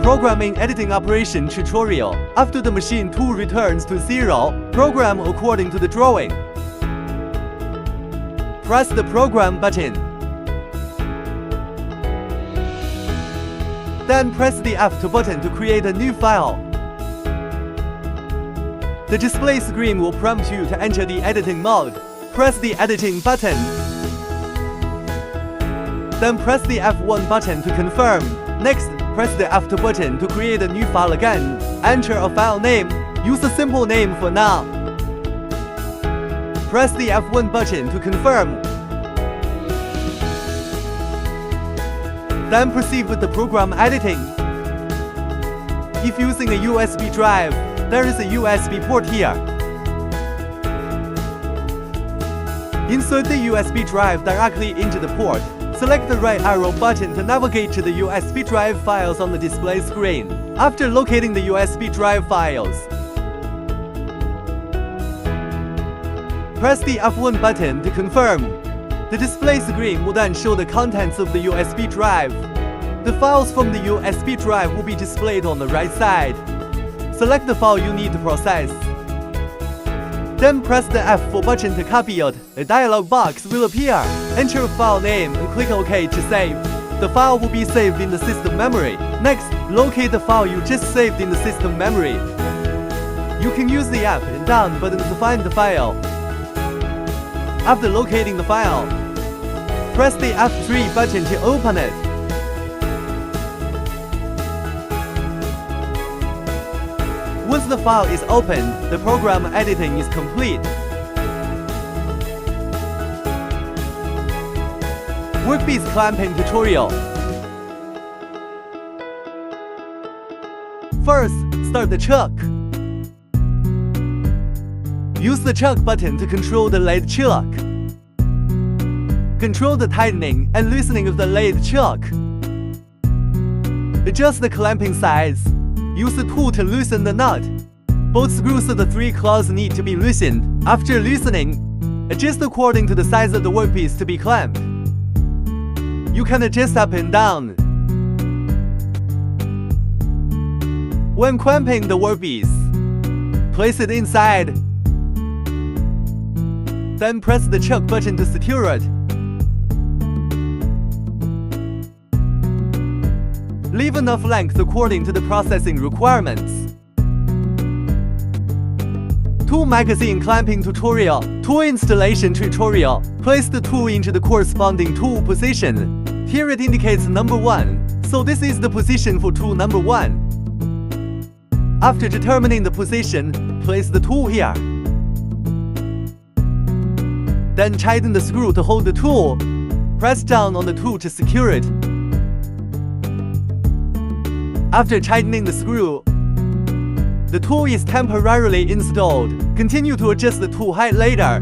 Programming Editing Operation Tutorial. After the machine tool returns to 0, program according to the drawing. Press the Program button. Then press the F2 button to create a new file. The display screen will prompt you to enter the editing mode. Press the Editing button. Then press the F1 button to confirm. Next, press the F2 button to create a new file again. Enter a file name. Use a simple name for now. Press the F1 button to confirm. Then proceed with the program editing. If using a USB drive, there is a USB port here. Insert the USB drive directly into the port. Select the right arrow button to navigate to the USB drive files on the display screen. After locating the USB drive files, press the F1 button to confirm. The display screen will then show the contents of the USB drive. The files from the USB drive will be displayed on the right side. Select the file you need to process. Then press the F4 button to copy it. A dialog box will appear. Enter a file name and click OK to save. The file will be saved in the system memory. Next, locate the file you just saved in the system memory. You can use the up and down button to find the file. After locating the file, press the F3 button to open it. Once the file is opened, the program editing is complete. Workpiece clamping tutorial. First, start the chuck. Use the chuck button to control the lathe chuck. Control the tightening and loosening of the lathe chuck. Adjust the clamping size. Use the tool to loosen the nut. Both screws of the 3 claws need to be loosened. After loosening, adjust according to the size of the workpiece to be clamped. You can adjust up and down. When clamping the workpiece, place it inside. Then press the chuck button to secure it. Leave enough length according to the processing requirements. Tool magazine clamping tutorial. Tool installation tutorial. Place the tool into the corresponding tool position. Here it indicates number 1, so this is the position for tool number 1. After determining the position, place the tool here. Then tighten the screw to hold the tool. Press down on the tool to secure it. After tightening the screw, the tool is temporarily installed. Continue to adjust the tool height later.